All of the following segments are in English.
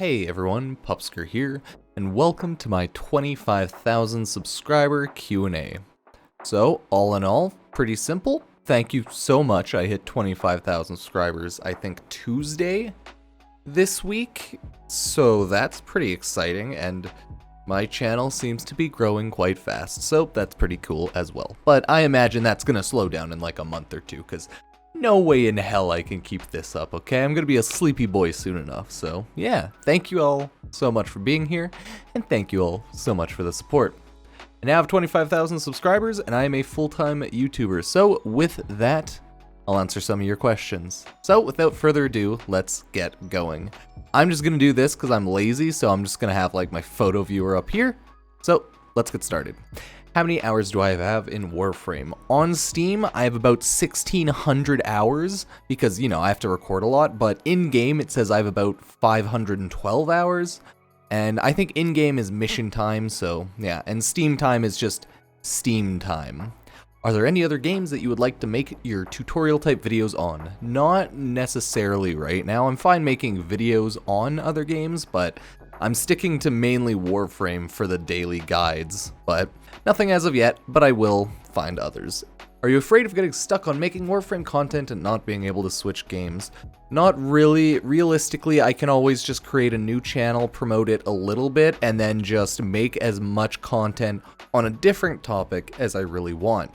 Hey everyone, Pupsker here, and welcome to my 25,000 subscriber Q&A. So, all in all, pretty simple. Thank you so much. I hit 25,000 subscribers, I think Tuesday this week, so that's pretty exciting, and my channel seems to be growing quite fast, so that's pretty cool as well. But I imagine that's gonna slow down in like a month or two, because no way in hell I can keep this up, okay? I'm gonna be a sleepy boy soon enough, so yeah. Thank you all so much for being here, and thank you all so much for the support. I now have 25,000 subscribers, and I am a full-time YouTuber, so with that, I'll answer some of your questions. So without further ado, let's get going. I'm just gonna do this because I'm lazy, so I'm just gonna have like my photo viewer up here. So let's get started. How many hours do I have in Warframe? On Steam, I have about 1,600 hours because, you know, I have to record a lot, but in-game it says I have about 512 hours, and I think in-game is mission time, so yeah, and Steam time is just Steam time. Are there any other games that you would like to make your tutorial type videos on? Not necessarily right now. I'm fine making videos on other games, but I'm sticking to mainly Warframe for the daily guides, but nothing as of yet, but I will find others. Are you afraid of getting stuck on making Warframe content and not being able to switch games? Not really. Realistically, I can always just create a new channel, promote it a little bit, and then just make as much content on a different topic as I really want.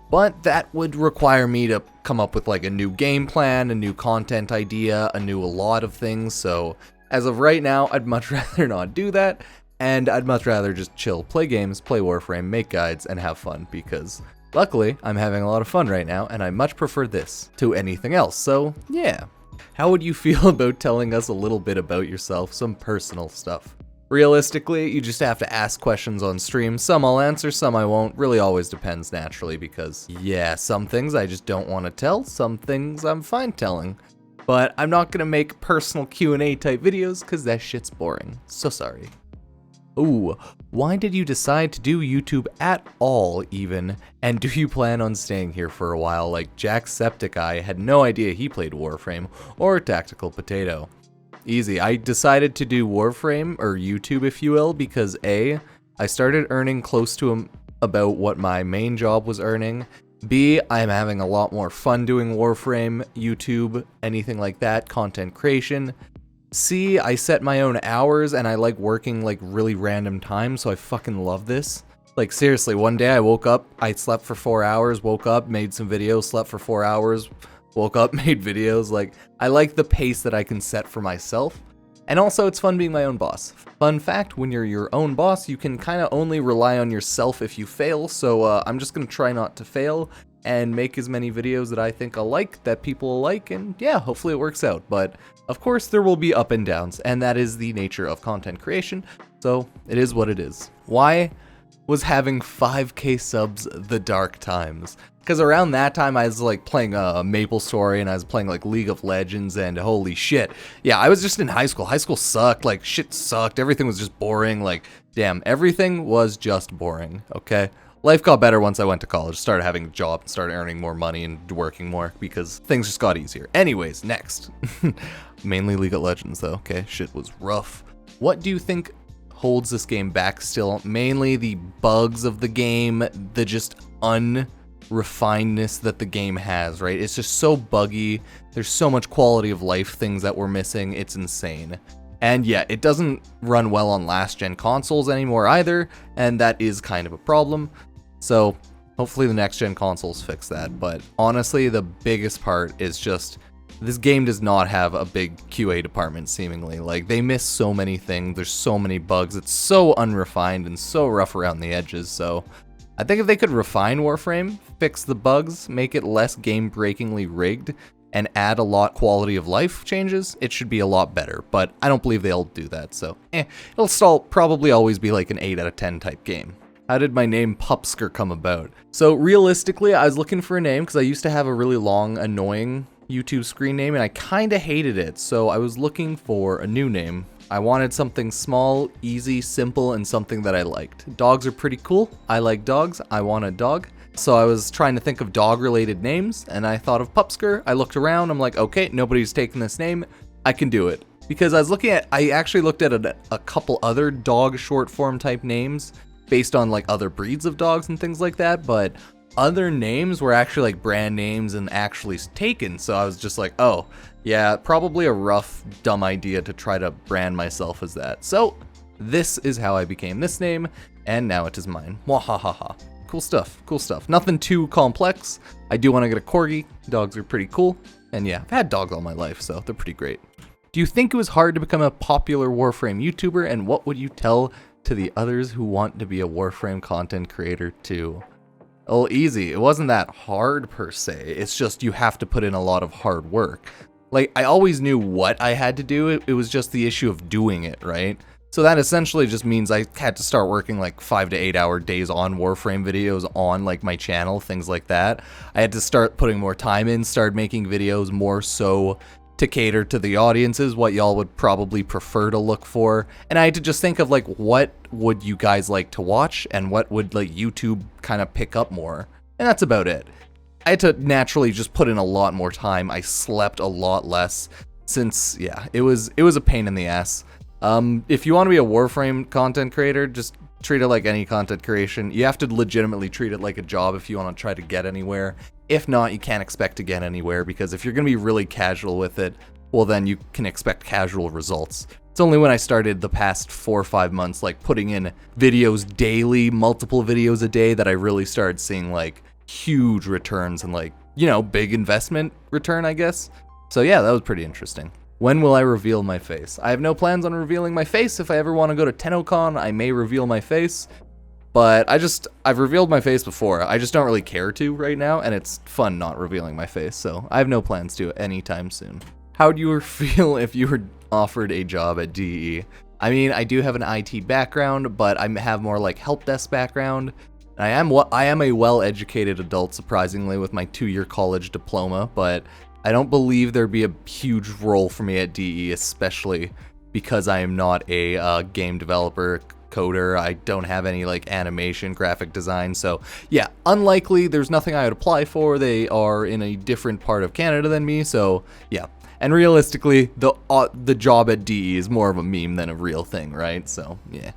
But that would require me to come up with like a new game plan, a new content idea, a lot of things, so as of right now, I'd much rather not do that, and I'd much rather just chill, play games, play Warframe, make guides, and have fun, because luckily, I'm having a lot of fun right now, and I much prefer this to anything else, so yeah. How would you feel about telling us a little bit about yourself, some personal stuff? Realistically, you just have to ask questions on stream. Some I'll answer, some I won't. Really always depends naturally, because yeah, some things I just don't want to tell, some things I'm fine telling. But I'm not gonna make personal Q&A type videos because that shit's boring. So sorry. Ooh, why did you decide to do YouTube at all even? And do you plan on staying here for a while? Like Jacksepticeye had no idea he played Warframe or Tactical Potato. Easy, I decided to do Warframe, or YouTube if you will, because A, I started earning close to about what my main job was earning. B, I'm having a lot more fun doing Warframe, YouTube, anything like that, content creation. C, I set my own hours and I like working like really random times, so I fucking love this. Like seriously, one day I woke up, I slept for 4 hours, woke up, made some videos, slept for 4 hours, woke up, made videos. Like, I like the pace that I can set for myself. And also, it's fun being my own boss. Fun fact, when you're your own boss, you can kind of only rely on yourself if you fail, so I'm just going to try not to fail and make as many videos that I think I'll like, that people will like, and yeah, hopefully it works out. But, of course, there will be up and downs, and that is the nature of content creation, so it is what it is. Why was having 5K subs the dark times? Because around that time, I was like playing MapleStory, and I was playing like League of Legends, and holy shit. Yeah, I was just in high school. High school sucked, like shit sucked. Everything was just boring. Like, damn, everything was just boring, okay? Life got better once I went to college, started having a job, started earning more money and working more because things just got easier. Anyways, next. Mainly League of Legends though, okay? Shit was rough. What do you think holds this game back still? Mainly the bugs of the game, the just unrefinedness that the game has, right? It's just so buggy. There's so much quality of life things that we're missing. It's insane. And yeah, it doesn't run well on last gen consoles anymore either, and that is kind of a problem. So hopefully the next gen consoles fix that. But honestly, the biggest part is just this game does not have a big QA department seemingly. Like, they miss so many things, there's so many bugs, it's so unrefined and so rough around the edges. So I think if they could refine Warframe, fix the bugs, make it less game-breakingly rigged, and add a lot quality of life changes, it should be a lot better. But I don't believe they'll do that, so it'll still probably always be like an 8 out of 10 type game. How did my name Pupsker come about? So realistically, I was looking for a name because I used to have a really long, annoying YouTube screen name, and I kinda hated it, so I was looking for a new name. I wanted something small, easy, simple, and something that I liked. Dogs are pretty cool. I like dogs. I want a dog. So I was trying to think of dog-related names, and I thought of Pupsker. I looked around. I'm like, okay, nobody's taken this name. I can do it. because I actually looked at a couple other dog short form type names based on like other breeds of dogs and things like that, but other names were actually like brand names and actually taken. So I was just like, oh yeah, probably a rough, dumb idea to try to brand myself as that. So this is how I became this name, and now it is mine. Wahahaha. Cool stuff, cool stuff. Nothing too complex. I do want to get a corgi. Dogs are pretty cool. And yeah, I've had dogs all my life, so they're pretty great. Do you think it was hard to become a popular Warframe YouTuber, and what would you tell to the others who want to be a Warframe content creator too? Oh, easy. It wasn't that hard per se. It's just you have to put in a lot of hard work. Like, I always knew what I had to do. It was just the issue of doing it, right? So that essentially just means I had to start working like 5 to 8 hour days on Warframe videos on like my channel, things like that. I had to start putting more time in, start making videos more so to cater to the audiences, what y'all would probably prefer to look for. And I had to just think of like, what would you guys like to watch and what would like YouTube kind of pick up more? And that's about it. I had to naturally just put in a lot more time. I slept a lot less since, yeah, it was a pain in the ass. If you want to be a Warframe content creator, just treat it like any content creation. You have to legitimately treat it like a job if you want to try to get anywhere. If not, you can't expect to get anywhere, because if you're going to be really casual with it, well then you can expect casual results. It's only when I started the past 4 or 5 months, like putting in videos daily, multiple videos a day, that I really started seeing like huge returns and like, you know, big investment return, I guess. So yeah, that was pretty interesting. When will I reveal my face? I have no plans on revealing my face. If I ever want to go to TennoCon, I may reveal my face. But I've revealed my face before. I just don't really care to right now, and it's fun not revealing my face, so I have no plans to anytime soon. How would you feel if you were offered a job at DE? I mean, I do have an IT background, but I have more like help desk background. I am a well-educated adult, surprisingly, with my 2-year college diploma, but I don't believe there'd be a huge role for me at DE, especially because I am not a game developer, coder. I don't have any like animation, graphic design, so yeah, unlikely. There's nothing I would apply for. They are in a different part of Canada than me, so yeah. And realistically, the job at DE is more of a meme than a real thing, right? So yeah.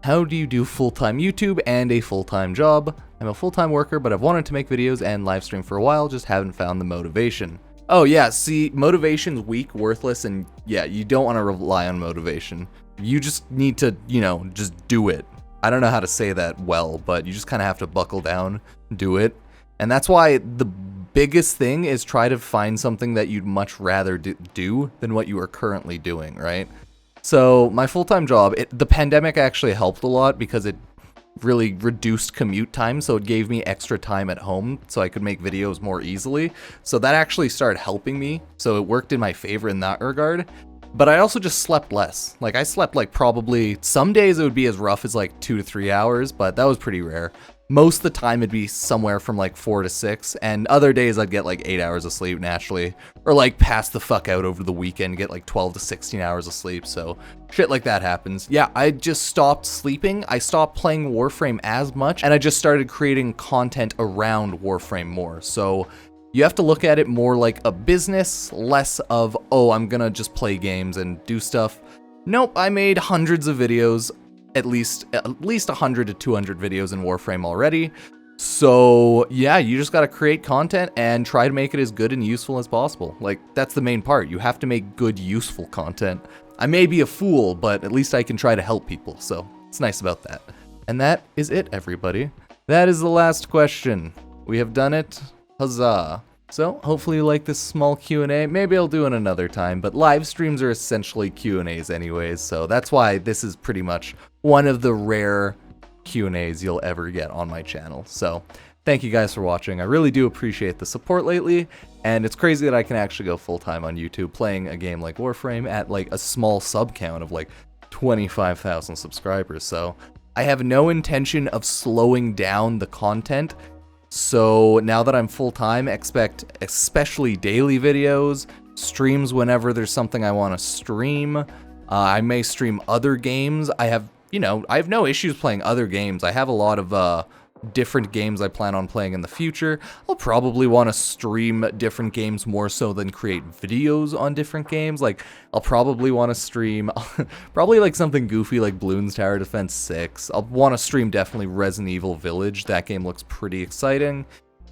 How do you do full-time YouTube and a full-time job? I'm a full-time worker, but I've wanted to make videos and live stream for a while, just haven't found the motivation. Oh yeah, see, motivation's weak, worthless, and yeah, you don't want to rely on motivation. You just need to, you know, just do it. I don't know how to say that well, but you just kind of have to buckle down, do it. And that's why the biggest thing is try to find something that you'd much rather do than what you are currently doing, right? So my full-time job, the pandemic actually helped a lot because it really reduced commute time, so it gave me extra time at home so I could make videos more easily. So that actually started helping me, so it worked in my favor in that regard. But I also just slept less. Like, I slept like probably, some days it would be as rough as like 2 to 3 hours, but that was pretty rare. Most of the time it'd be somewhere from like 4 to 6, and other days I'd get like 8 hours of sleep naturally, or like pass the fuck out over the weekend, get like 12 to 16 hours of sleep, so shit like that happens. Yeah, I just stopped sleeping, I stopped playing Warframe as much, and I just started creating content around Warframe more. So you have to look at it more like a business, less of, oh, I'm gonna just play games and do stuff. Nope, I made hundreds of videos, at least 100 to 200 videos in Warframe already. So yeah, you just gotta create content and try to make it as good and useful as possible. Like, that's the main part. You have to make good, useful content. I may be a fool, but at least I can try to help people, so it's nice about that. And that is it, everybody. That is the last question. We have done it. Huzzah. So hopefully you like this small Q&A. Maybe I'll do it another time, but live streams are essentially Q&As anyways, so that's why this is pretty much one of the rare Q&As you'll ever get on my channel. So thank you guys for watching. I really do appreciate the support lately, and it's crazy that I can actually go full-time on YouTube playing a game like Warframe at like a small sub count of like 25,000 subscribers. So I have no intention of slowing down the content. So now that I'm full-time, expect especially daily videos, streams whenever there's something I want to stream. I may stream other games. I have no issues playing other games. I have a lot of different games I plan on playing in the future. I'll probably want to stream different games more so than create videos on different games. Like, I'll probably want to stream probably like something goofy like Bloons Tower Defense 6. I'll want to stream definitely Resident Evil Village. That game looks pretty exciting.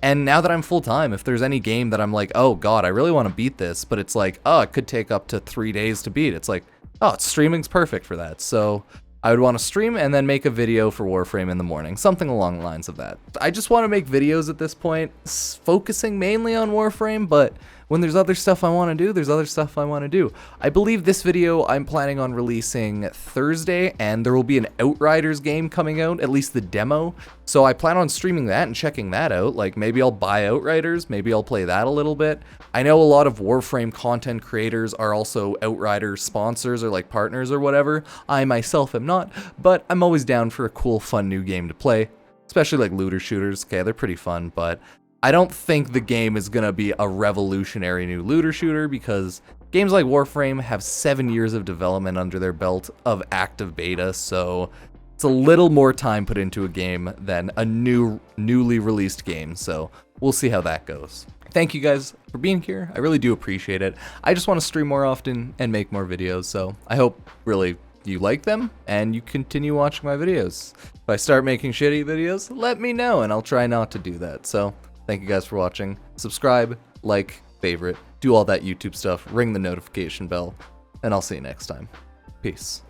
And now that I'm full-time, if there's any game that I'm like, oh god, I really want to beat this, but it's like, oh, it could take up to 3 days to beat, it's like, oh, streaming's perfect for that. So I would want to stream and then make a video for Warframe in the morning, something along the lines of that. I just want to make videos at this point, focusing mainly on Warframe, but when there's other stuff I want to do, there's other stuff I want to do. I believe this video I'm planning on releasing Thursday, and there will be an Outriders game coming out, at least the demo. So I plan on streaming that and checking that out. Like, maybe I'll buy Outriders, maybe I'll play that a little bit. I know a lot of Warframe content creators are also Outriders sponsors or like partners or whatever. I myself am not, but I'm always down for a cool, fun new game to play, especially like looter shooters. Okay, they're pretty fun, but I don't think the game is gonna be a revolutionary new looter shooter because games like Warframe have 7 years of development under their belt of active beta, so it's a little more time put into a game than a newly released game, so we'll see how that goes. Thank you guys for being here. I really do appreciate it. I just want to stream more often and make more videos, so I hope really you like them and you continue watching my videos. If I start making shitty videos, let me know and I'll try not to do that. So thank you guys for watching. Subscribe, like, favorite, do all that YouTube stuff, ring the notification bell, and I'll see you next time. Peace.